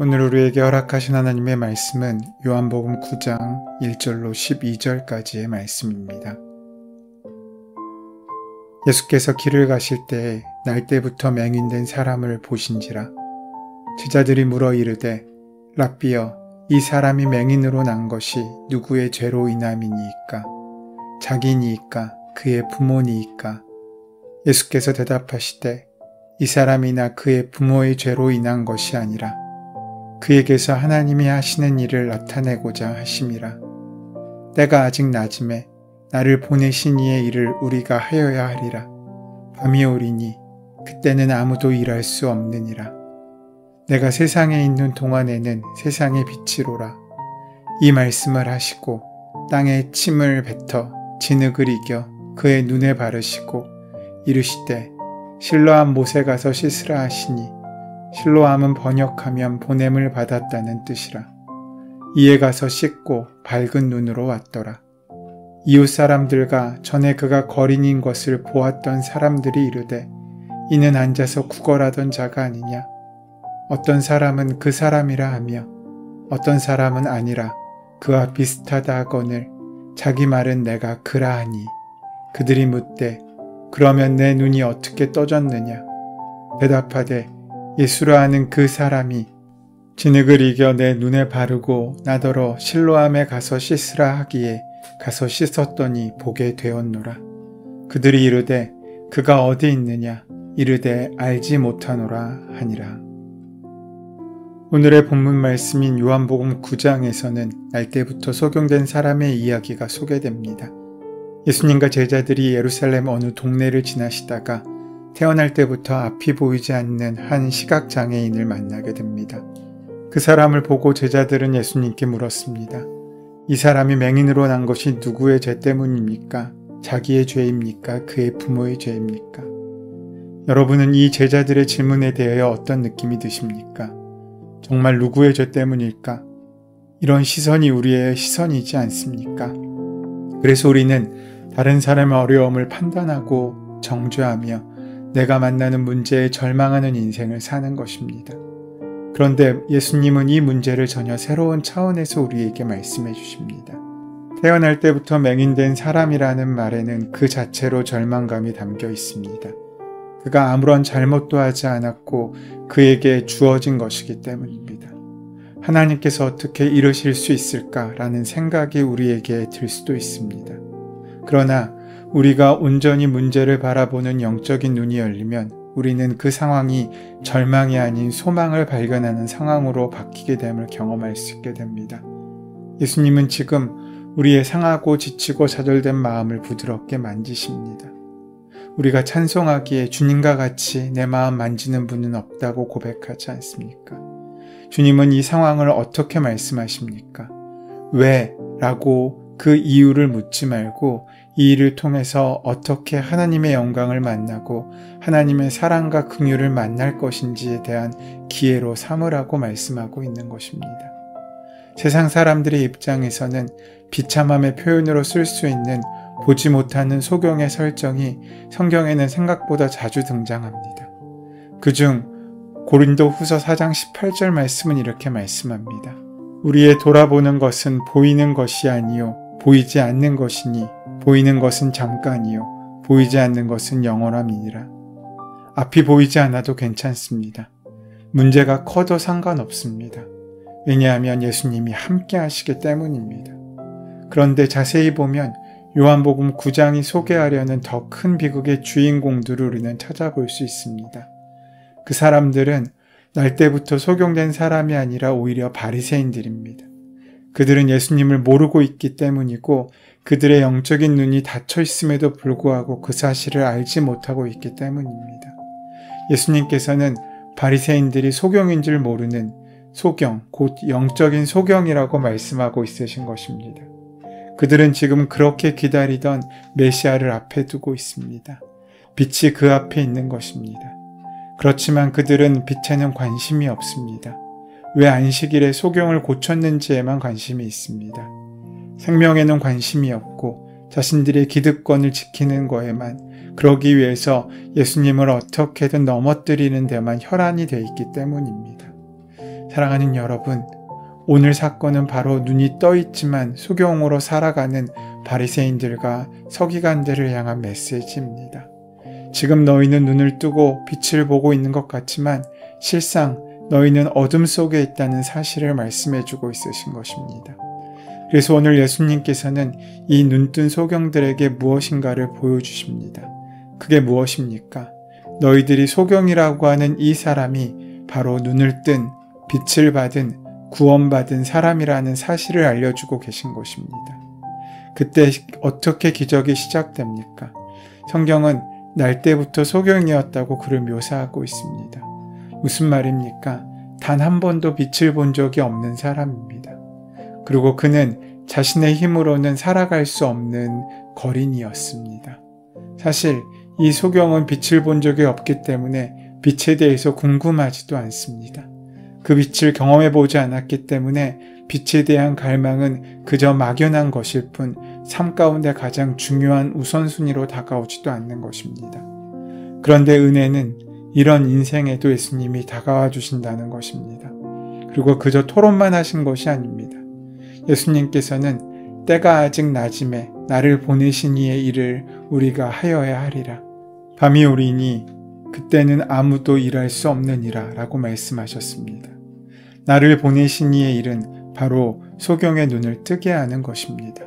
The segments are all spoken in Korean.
오늘 우리에게 허락하신 하나님의 말씀은 요한복음 9장 1절로 12절까지의 말씀입니다. 예수께서 길을 가실 때에 날때부터 맹인된 사람을 보신지라. 제자들이 물어 이르되 랍비여, 이 사람이 맹인으로 난 것이 누구의 죄로 인함이니이까? 자기니이까? 그의 부모니이까? 예수께서 대답하시되 이 사람이나 그의 부모의 죄로 인한 것이 아니라 그에게서 하나님이 하시는 일을 나타내고자 하심이라. 때가 아직 낮음에 나를 보내신 이의 일을 우리가 하여야 하리라. 밤이 오리니 그때는 아무도 일할 수 없느니라. 내가 세상에 있는 동안에는 세상의 빛이로라. 이 말씀을 하시고 땅에 침을 뱉어 진흙을 이겨 그의 눈에 바르시고 이르시되 실로암 못에 가서 씻으라 하시니 실로암은 번역하면 보냄을 받았다는 뜻이라. 이에 가서 씻고 밝은 눈으로 왔더라. 이웃 사람들과 전에 그가 거린인 것을 보았던 사람들이 이르되 이는 앉아서 구걸하던 자가 아니냐? 어떤 사람은 그 사람이라 하며 어떤 사람은 아니라 그와 비슷하다 하거늘 자기 말은 내가 그라 하니 그들이 묻되 그러면 내 눈이 어떻게 떠졌느냐? 대답하되 예수라 하는 그 사람이 진흙을 이겨 내 눈에 바르고 나더러 실로암에 가서 씻으라 하기에 가서 씻었더니 보게 되었노라. 그들이 이르되 그가 어디 있느냐? 이르되 알지 못하노라 하니라. 오늘의 본문 말씀인 요한복음 9장에서는 날때부터 소경된 사람의 이야기가 소개됩니다. 예수님과 제자들이 예루살렘 어느 동네를 지나시다가 태어날 때부터 앞이 보이지 않는 한 시각장애인을 만나게 됩니다. 그 사람을 보고 제자들은 예수님께 물었습니다. 이 사람이 맹인으로 난 것이 누구의 죄 때문입니까? 자기의 죄입니까? 그의 부모의 죄입니까? 여러분은 이 제자들의 질문에 대하여 어떤 느낌이 드십니까? 정말 누구의 죄 때문일까? 이런 시선이 우리의 시선이지 않습니까? 그래서 우리는 다른 사람의 어려움을 판단하고 정죄하며 내가 만나는 문제에 절망하는 인생을 사는 것입니다. 그런데 예수님은 이 문제를 전혀 새로운 차원에서 우리에게 말씀해 주십니다. 태어날 때부터 맹인된 사람이라는 말에는 그 자체로 절망감이 담겨 있습니다. 그가 아무런 잘못도 하지 않았고 그에게 주어진 것이기 때문입니다. 하나님께서 어떻게 이러실 수 있을까라는 생각이 우리에게 들 수도 있습니다. 그러나 우리가 온전히 문제를 바라보는 영적인 눈이 열리면 우리는 그 상황이 절망이 아닌 소망을 발견하는 상황으로 바뀌게 됨을 경험할 수 있게 됩니다. 예수님은 지금 우리의 상하고 지치고 좌절된 마음을 부드럽게 만지십니다. 우리가 찬송하기에 주님과 같이 내 마음 만지는 분은 없다고 고백하지 않습니까? 주님은 이 상황을 어떻게 말씀하십니까? 왜? 라고 그 이유를 묻지 말고 이 일을 통해서 어떻게 하나님의 영광을 만나고 하나님의 사랑과 긍휼을 만날 것인지에 대한 기회로 삼으라고 말씀하고 있는 것입니다. 세상 사람들의 입장에서는 비참함의 표현으로 쓸 수 있는 보지 못하는 소경의 설정이 성경에는 생각보다 자주 등장합니다. 그중 고린도후서 4장 18절 말씀은 이렇게 말씀합니다. 우리의 돌아보는 것은 보이는 것이 아니요 보이지 않는 것이니 보이는 것은 잠깐이요 보이지 않는 것은 영원함이니라. 앞이 보이지 않아도 괜찮습니다. 문제가 커도 상관없습니다. 왜냐하면 예수님이 함께 하시기 때문입니다. 그런데 자세히 보면 요한복음 9장이 소개하려는 더 큰 비극의 주인공들을 우리는 찾아볼 수 있습니다. 그 사람들은 날때부터 소경된 사람이 아니라 오히려 바리새인들입니다. 그들은 예수님을 모르고 있기 때문이고 그들의 영적인 눈이 닫혀 있음에도 불구하고 그 사실을 알지 못하고 있기 때문입니다. 예수님께서는 바리새인들이 소경인 줄 모르는 소경, 곧 영적인 소경이라고 말씀하고 있으신 것입니다. 그들은 지금 그렇게 기다리던 메시아를 앞에 두고 있습니다. 빛이 그 앞에 있는 것입니다. 그렇지만 그들은 빛에는 관심이 없습니다. 왜 안식일에 소경을 고쳤는지에만 관심이 있습니다. 생명에는 관심이 없고 자신들의 기득권을 지키는 거에만, 그러기 위해서 예수님을 어떻게든 넘어뜨리는 데만 혈안이 돼 있기 때문입니다. 사랑하는 여러분, 오늘 사건은 바로 눈이 떠 있지만 소경으로 살아가는 바리새인들과 서기관들을 향한 메시지입니다. 지금 너희는 눈을 뜨고 빛을 보고 있는 것 같지만 실상 너희는 어둠 속에 있다는 사실을 말씀해주고 있으신 것입니다. 그래서 오늘 예수님께서는 이 눈뜬 소경들에게 무엇인가를 보여주십니다. 그게 무엇입니까? 너희들이 소경이라고 하는 이 사람이 바로 눈을 뜬, 빛을 받은, 구원받은 사람이라는 사실을 알려주고 계신 것입니다. 그때 어떻게 기적이 시작됩니까? 성경은 날 때부터 소경이었다고 그를 묘사하고 있습니다. 무슨 말입니까? 단 한 번도 빛을 본 적이 없는 사람입니다. 그리고 그는 자신의 힘으로는 살아갈 수 없는 거린이었습니다. 사실 이 소경은 빛을 본 적이 없기 때문에 빛에 대해서 궁금하지도 않습니다. 그 빛을 경험해보지 않았기 때문에 빛에 대한 갈망은 그저 막연한 것일 뿐 삶 가운데 가장 중요한 우선순위로 다가오지도 않는 것입니다. 그런데 은혜는 이런 인생에도 예수님이 다가와 주신다는 것입니다. 그리고 그저 토론만 하신 것이 아닙니다. 예수님께서는 때가 아직 낮음에 나를 보내신 이의 일을 우리가 하여야 하리라. 밤이 오리니 그때는 아무도 일할 수 없느니라 라고 말씀하셨습니다. 나를 보내신 이의 일은 바로 소경의 눈을 뜨게 하는 것입니다.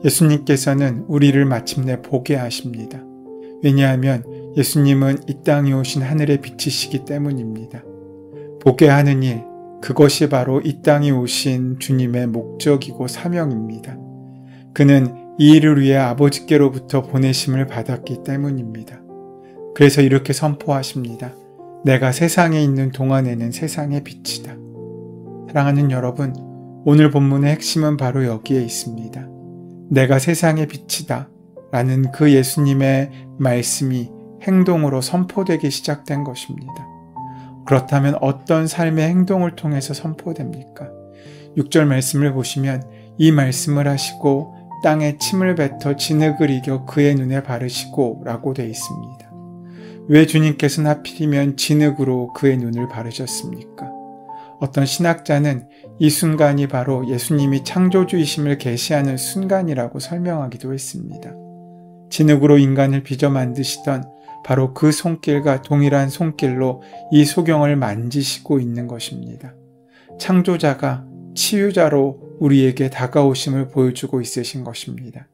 예수님께서는 우리를 마침내 보게 하십니다. 왜냐하면 예수님은 이 땅에 오신 하늘의 빛이시기 때문입니다. 보게 하는 일, 그것이 바로 이 땅에 오신 주님의 목적이고 사명입니다. 그는 이 일을 위해 아버지께로부터 보내심을 받았기 때문입니다. 그래서 이렇게 선포하십니다. 내가 세상에 있는 동안에는 세상의 빛이다. 사랑하는 여러분, 오늘 본문의 핵심은 바로 여기에 있습니다. 내가 세상의 빛이다 라는 그 예수님의 말씀이 행동으로 선포되기 시작된 것입니다. 그렇다면 어떤 삶의 행동을 통해서 선포됩니까? 6절 말씀을 보시면 이 말씀을 하시고 땅에 침을 뱉어 진흙을 이겨 그의 눈에 바르시고 라고 되어 있습니다. 왜 주님께서는 하필이면 진흙으로 그의 눈을 바르셨습니까? 어떤 신학자는 이 순간이 바로 예수님이 창조주이심을 계시하는 순간이라고 설명하기도 했습니다. 진흙으로 인간을 빚어 만드시던 바로 그 손길과 동일한 손길로 이 소경을 만지시고 있는 것입니다. 창조자가 치유자로 우리에게 다가오심을 보여주고 있으신 것입니다.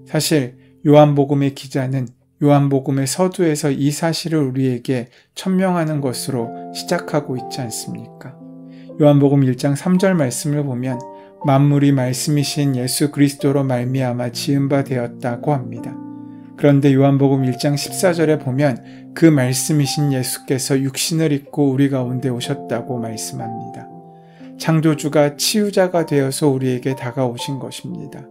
사실 요한복음의 기자는 요한복음의 서두에서 이 사실을 우리에게 천명하는 것으로 시작하고 있지 않습니까? 요한복음 1장 3절 말씀을 보면 만물이 말씀이신 예수 그리스도로 말미암아 지은 바 되었다고 합니다. 그런데 요한복음 1장 14절에 보면 그 말씀이신 예수께서 육신을 입고 우리 가운데 오셨다고 말씀합니다. 창조주가 치유자가 되어서 우리에게 다가오신 것입니다.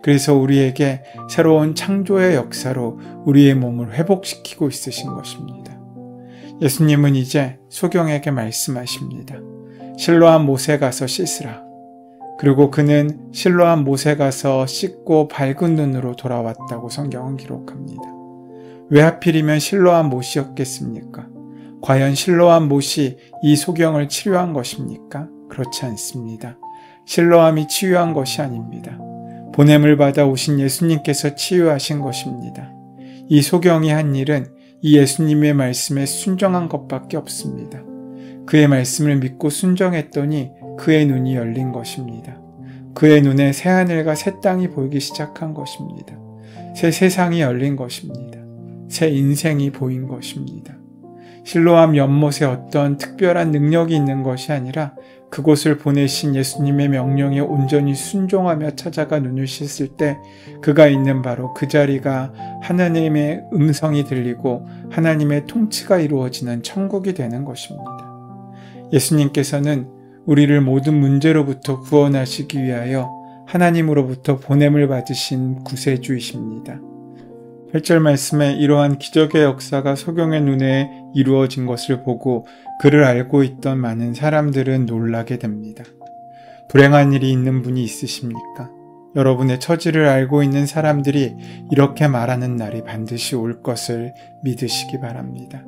그래서 우리에게 새로운 창조의 역사로 우리의 몸을 회복시키고 있으신 것입니다. 예수님은 이제 소경에게 말씀하십니다. 실로암 못에 가서 씻으라. 그리고 그는 실로암 못에 가서 씻고 밝은 눈으로 돌아왔다고 성경은 기록합니다. 왜 하필이면 실로암 못이었겠습니까? 과연 실로암 못이 이 소경을 치료한 것입니까? 그렇지 않습니다. 실로암이 치유한 것이 아닙니다. 보냄을 받아 오신 예수님께서 치유하신 것입니다. 이 소경이 한 일은 이 예수님의 말씀에 순종한 것밖에 없습니다. 그의 말씀을 믿고 순종했더니 그의 눈이 열린 것입니다. 그의 눈에 새 하늘과 새 땅이 보이기 시작한 것입니다. 새 세상이 열린 것입니다. 새 인생이 보인 것입니다. 실로암 연못에 어떤 특별한 능력이 있는 것이 아니라 그곳을 보내신 예수님의 명령에 온전히 순종하며 찾아가 눈을 씻을 때 그가 있는 바로 그 자리가 하나님의 음성이 들리고 하나님의 통치가 이루어지는 천국이 되는 것입니다. 예수님께서는 우리를 모든 문제로부터 구원하시기 위하여 하나님으로부터 보냄을 받으신 구세주이십니다. 8절 말씀에 이러한 기적의 역사가 소경의 눈에 이루어진 것을 보고 그를 알고 있던 많은 사람들은 놀라게 됩니다. 불행한 일이 있는 분이 있으십니까? 여러분의 처지를 알고 있는 사람들이 이렇게 말하는 날이 반드시 올 것을 믿으시기 바랍니다.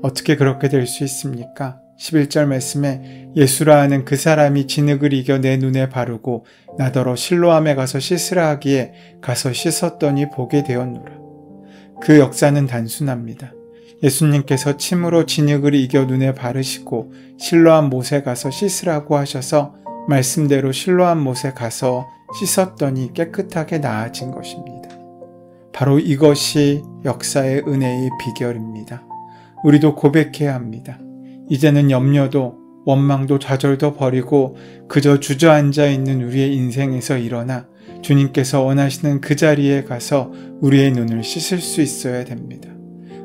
어떻게 그렇게 될 수 있습니까? 11절 말씀에 예수라 하는 그 사람이 진흙을 이겨 내 눈에 바르고 나더러 실로암에 가서 씻으라 하기에 가서 씻었더니 보게 되었노라. 그 역사는 단순합니다. 예수님께서 침으로 진흙을 이겨 눈에 바르시고 실로암 못에 가서 씻으라고 하셔서 말씀대로 실로암 못에 가서 씻었더니 깨끗하게 나아진 것입니다. 바로 이것이 역사의 은혜의 비결입니다. 우리도 고백해야 합니다. 이제는 염려도 원망도 좌절도 버리고 그저 주저앉아 있는 우리의 인생에서 일어나 주님께서 원하시는 그 자리에 가서 우리의 눈을 씻을 수 있어야 됩니다.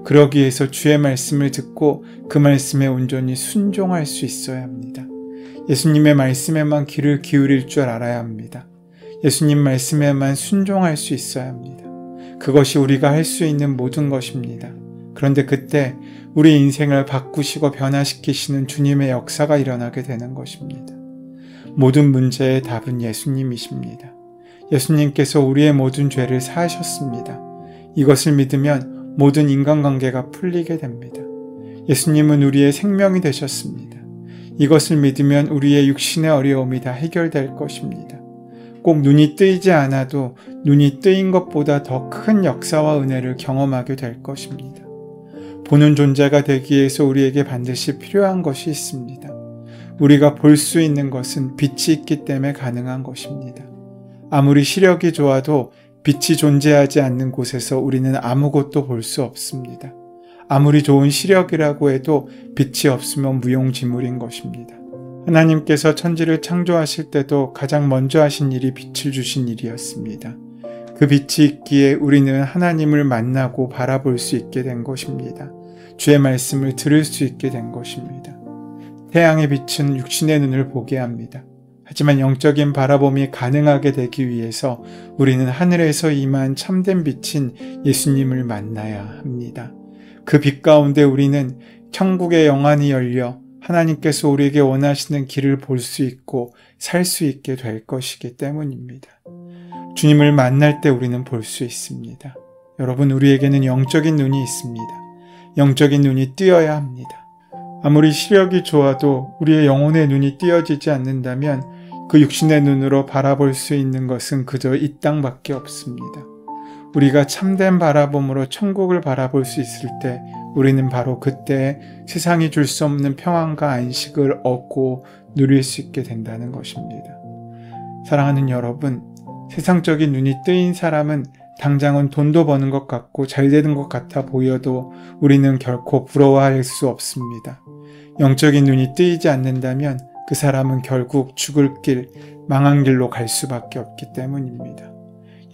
그러기 위해서 주의 말씀을 듣고 그 말씀에 온전히 순종할 수 있어야 합니다. 예수님의 말씀에만 귀를 기울일 줄 알아야 합니다. 예수님 말씀에만 순종할 수 있어야 합니다. 그것이 우리가 할 수 있는 모든 것입니다. 그런데 그때 우리 인생을 바꾸시고 변화시키시는 주님의 역사가 일어나게 되는 것입니다. 모든 문제의 답은 예수님이십니다. 예수님께서 우리의 모든 죄를 사하셨습니다. 이것을 믿으면 모든 인간관계가 풀리게 됩니다. 예수님은 우리의 생명이 되셨습니다. 이것을 믿으면 우리의 육신의 어려움이 다 해결될 것입니다. 꼭 눈이 뜨이지 않아도 눈이 뜨인 것보다 더 큰 역사와 은혜를 경험하게 될 것입니다. 보는 존재가 되기 위해서 우리에게 반드시 필요한 것이 있습니다. 우리가 볼 수 있는 것은 빛이 있기 때문에 가능한 것입니다. 아무리 시력이 좋아도 빛이 존재하지 않는 곳에서 우리는 아무것도 볼 수 없습니다. 아무리 좋은 시력이라고 해도 빛이 없으면 무용지물인 것입니다. 하나님께서 천지를 창조하실 때도 가장 먼저 하신 일이 빛을 주신 일이었습니다. 그 빛이 있기에 우리는 하나님을 만나고 바라볼 수 있게 된 것입니다. 주의 말씀을 들을 수 있게 된 것입니다. 태양의 빛은 육신의 눈을 보게 합니다. 하지만 영적인 바라봄이 가능하게 되기 위해서 우리는 하늘에서 임한 참된 빛인 예수님을 만나야 합니다. 그 빛 가운데 우리는 천국의 영안이 열려 하나님께서 우리에게 원하시는 길을 볼 수 있고 살 수 있게 될 것이기 때문입니다. 주님을 만날 때 우리는 볼 수 있습니다. 여러분, 우리에게는 영적인 눈이 있습니다. 영적인 눈이 뜨여야 합니다. 아무리 시력이 좋아도 우리의 영혼의 눈이 띄어지지 않는다면 그 육신의 눈으로 바라볼 수 있는 것은 그저 이 땅밖에 없습니다. 우리가 참된 바라봄으로 천국을 바라볼 수 있을 때 우리는 바로 그때 세상이 줄 수 없는 평안과 안식을 얻고 누릴 수 있게 된다는 것입니다. 사랑하는 여러분, 세상적인 눈이 뜨인 사람은 당장은 돈도 버는 것 같고 잘 되는 것 같아 보여도 우리는 결코 부러워할 수 없습니다. 영적인 눈이 뜨이지 않는다면 그 사람은 결국 죽을 길, 망한 길로 갈 수밖에 없기 때문입니다.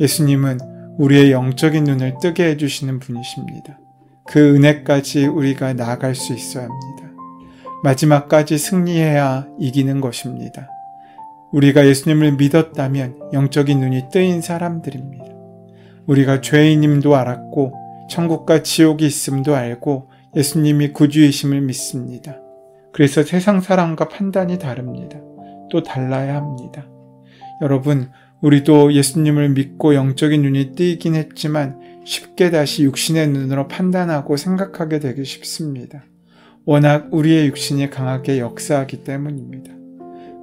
예수님은 우리의 영적인 눈을 뜨게 해주시는 분이십니다. 그 은혜까지 우리가 나아갈 수 있어야 합니다. 마지막까지 승리해야 이기는 것입니다. 우리가 예수님을 믿었다면 영적인 눈이 뜨인 사람들입니다. 우리가 죄인임도 알았고 천국과 지옥이 있음도 알고 예수님이 구주이심을 믿습니다. 그래서 세상 사람과 판단이 다릅니다. 또 달라야 합니다. 여러분, 우리도 예수님을 믿고 영적인 눈이 뜨이긴 했지만 쉽게 다시 육신의 눈으로 판단하고 생각하게 되기 쉽습니다. 워낙 우리의 육신이 강하게 역사하기 때문입니다.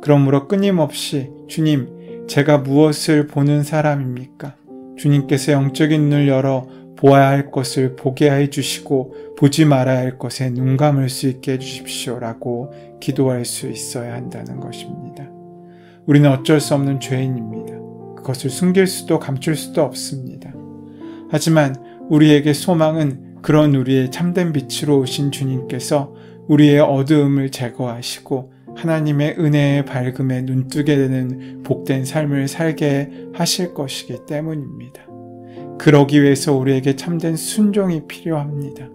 그러므로 끊임없이 주님, 제가 무엇을 보는 사람입니까? 주님께서 영적인 눈을 열어 보아야 할 것을 보게 해주시고 보지 말아야 할 것에 눈 감을 수 있게 해주십시오라고 기도할 수 있어야 한다는 것입니다. 우리는 어쩔 수 없는 죄인입니다. 그것을 숨길 수도 감출 수도 없습니다. 하지만 우리에게 소망은 그런 우리의 참된 빛으로 오신 주님께서 우리의 어두움을 제거하시고 하나님의 은혜의 밝음에 눈뜨게 되는 복된 삶을 살게 하실 것이기 때문입니다. 그러기 위해서 우리에게 참된 순종이 필요합니다.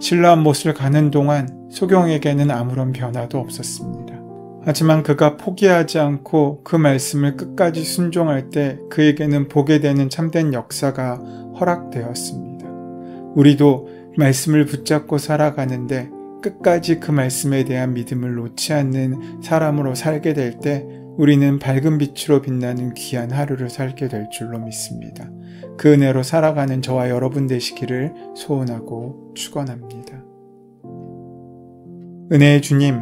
실로암 못을 가는 동안 소경에게는 아무런 변화도 없었습니다. 하지만 그가 포기하지 않고 그 말씀을 끝까지 순종할 때 그에게는 보게 되는 참된 역사가 허락되었습니다. 우리도 말씀을 붙잡고 살아가는데 끝까지 그 말씀에 대한 믿음을 놓지 않는 사람으로 살게 될 때 우리는 밝은 빛으로 빛나는 귀한 하루를 살게 될 줄로 믿습니다. 그 은혜로 살아가는 저와 여러분 되시기를 소원하고 축원합니다. 은혜의 주님,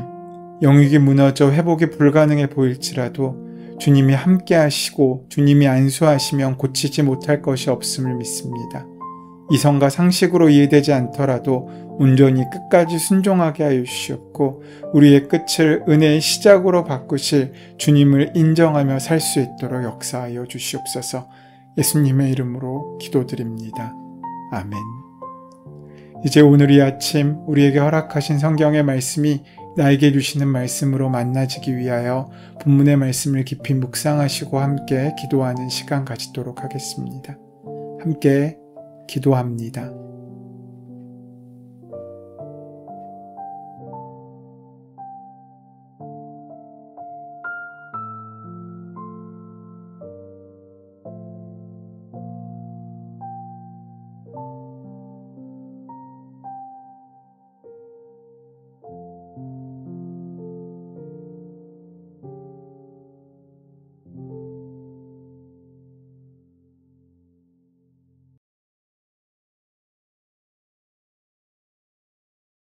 영육이 무너져 회복이 불가능해 보일지라도 주님이 함께 하시고 주님이 안수하시면 고치지 못할 것이 없음을 믿습니다. 이성과 상식으로 이해되지 않더라도 온전히 끝까지 순종하게 하여 주시옵고 우리의 끝을 은혜의 시작으로 바꾸실 주님을 인정하며 살 수 있도록 역사하여 주시옵소서. 예수님의 이름으로 기도드립니다. 아멘. 이제 오늘 이 아침 우리에게 허락하신 성경의 말씀이 나에게 주시는 말씀으로 만나지기 위하여 본문의 말씀을 깊이 묵상하시고 함께 기도하는 시간 가지도록 하겠습니다. 함께 기도합니다.